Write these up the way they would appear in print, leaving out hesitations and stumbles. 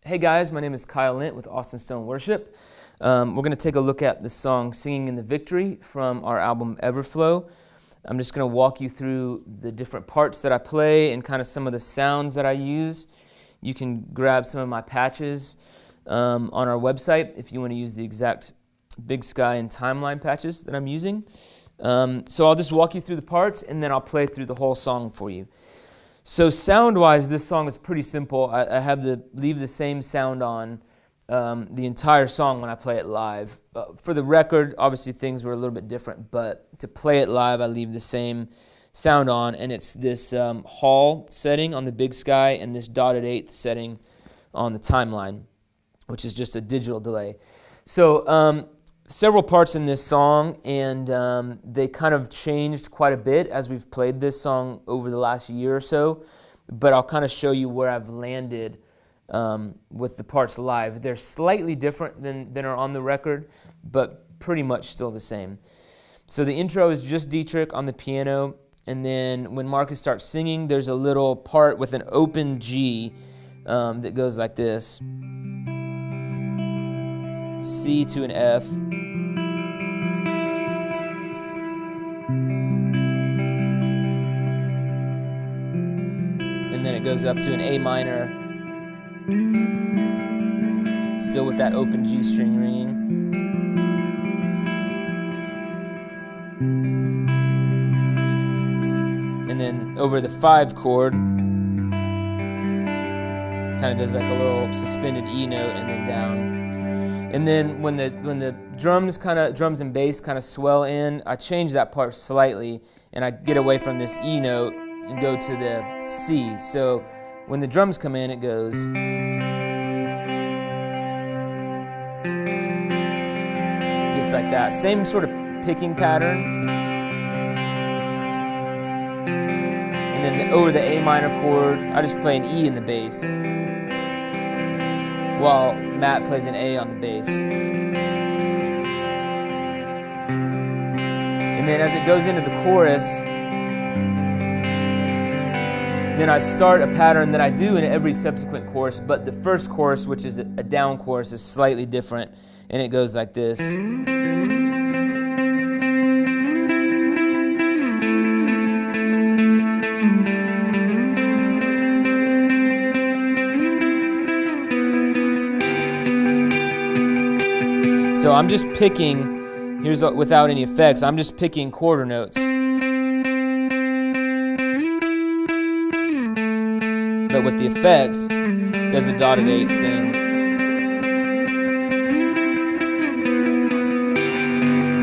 Hey guys, my name is Kyle Lint with Austin Stone Worship. We're going to take a look at the song Singing in the Victory from our album Everflow. I'm just going to walk you through the different parts that I play and kind of some of the sounds that I use. You can grab some of my patches on our website if you want to use the exact Big Sky and Timeline patches that I'm using. So I'll just walk you through the parts and then I'll play through the whole song for you. So sound-wise, this song is pretty simple. I have to leave the same sound on the entire song when I play it live. For the record, obviously things were a little bit different, but to play it live, I leave the same sound on, and it's this hall setting on the Big Sky and this dotted eighth setting on the Timeline, which is just a digital delay. So several parts in this song, and they kind of changed quite a bit as we've played this song over the last year or so, but I'll kind of show you where I've landed with the parts live. They're slightly different than are on the record, but pretty much still the same. So the intro is just Dietrich on the piano, and then when Marcus starts singing, there's a little part with an open G that goes like this. C to an F. And then it goes up to an A minor, still with that open G string ringing. And then over the 5 chord, kind of does like a little suspended E note and then down. And then when the drums and bass kind of swell in, I change that part slightly and I get away from this E note and go to the C. So when the drums come in, it goes just like that. Same sort of picking pattern. And then over the A minor chord, I just play an E in the bass, while Matt plays an A on the bass. And then as it goes into the chorus, then I start a pattern that I do in every subsequent chorus, but the first chorus, which is a down chorus, is slightly different, and it goes like this. So I'm just picking, without any effects, I'm just picking quarter notes. But with the effects, does a dotted eighth thing.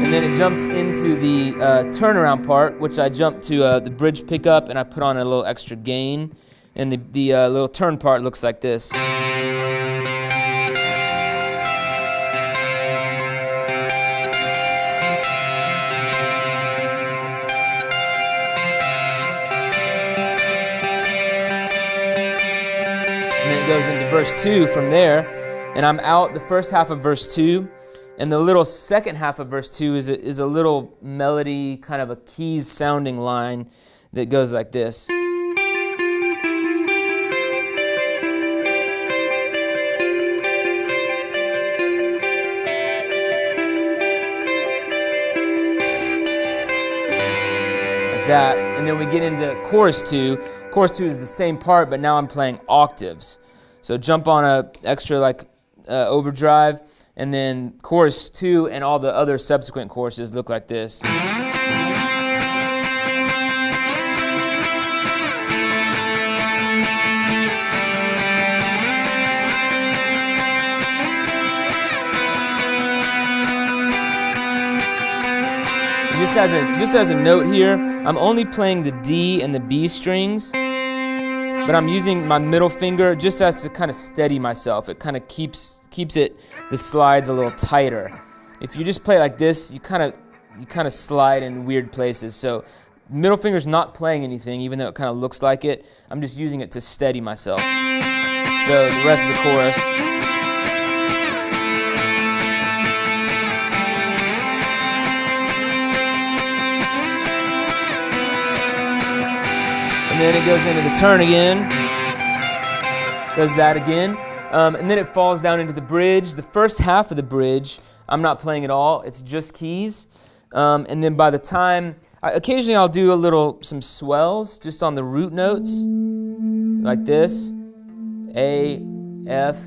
And then it jumps into the turnaround part, which I jump to the bridge pickup and I put on a little extra gain. And the little turn part looks like this. And then it goes into verse 2 from there, and I'm out the first half of verse 2, and the little second half of verse 2 is a little melody, kind of a keys sounding line that goes like this. That, and then we get into chorus 2. Chorus 2 is the same part, but now I'm playing octaves. So jump on a extra overdrive, and then chorus 2 and all the other subsequent choruses look like this. Just as a note here, I'm only playing the D and the B strings, but I'm using my middle finger just as to kind of steady myself. It kind of keeps the slides a little tighter. If you just play like this, you kind of slide in weird places. So middle finger's not playing anything, even though it kind of looks like it. I'm just using it to steady myself. So the rest of the chorus. And then it goes into the turn again. Does that again. And then it falls down into the bridge. The first half of the bridge, I'm not playing at all. It's just keys. And then by the time, occasionally I'll do some swells just on the root notes, like this. A, F,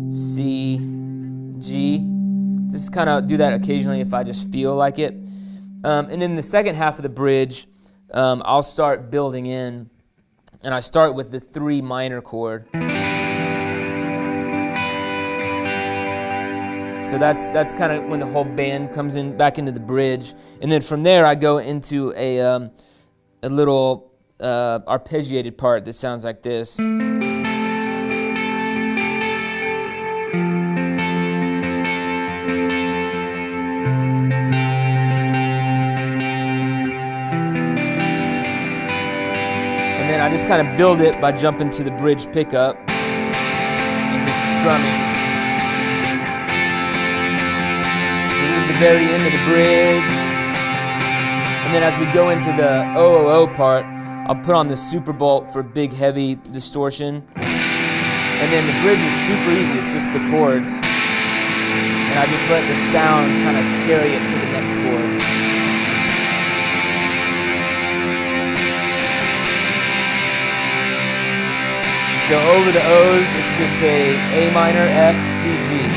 C, G. Just kind of do that occasionally if I just feel like it. And in the second half of the bridge, I'll start building in, and I start with the 3 minor chord. So that's kind of when the whole band comes in back into the bridge, and then from there I go into a little arpeggiated part that sounds like this. And then I just kind of build it by jumping to the bridge pickup and just strumming. The very end of the bridge, and then as we go into the OOO part, I'll put on the super bolt for big heavy distortion, and then the bridge is super easy. It's just the chords, and I just let the sound kind of carry it to the next chord. So over the O's, it's just a minor, F, C, G.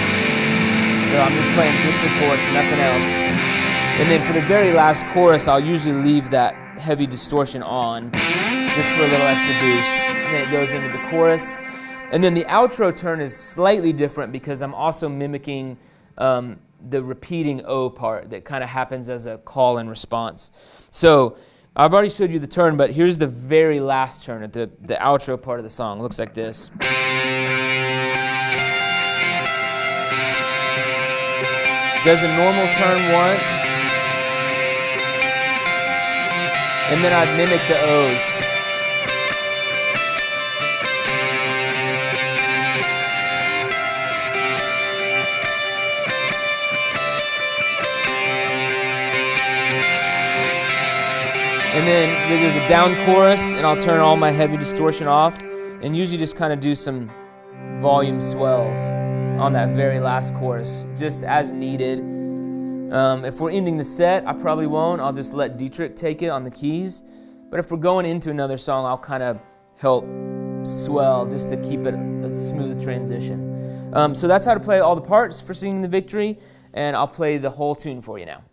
So I'm just playing just the chords, nothing else. And then for the very last chorus, I'll usually leave that heavy distortion on, just for a little extra boost. And then it goes into the chorus. And then the outro turn is slightly different because I'm also mimicking the repeating O part that kind of happens as a call and response. So I've already showed you the turn, but here's the very last turn at the outro part of the song. It looks like this. Does a normal turn once, and then I mimic the O's. And then there's a down chorus, and I'll turn all my heavy distortion off, and usually just kind of do some volume swells on that very last chorus, just as needed. If we're ending the set, I probably won't. I'll just let Dietrich take it on the keys. But if we're going into another song, I'll kind of help swell just to keep it a smooth transition. So that's how to play all the parts for Singing the Victory, and I'll play the whole tune for you now.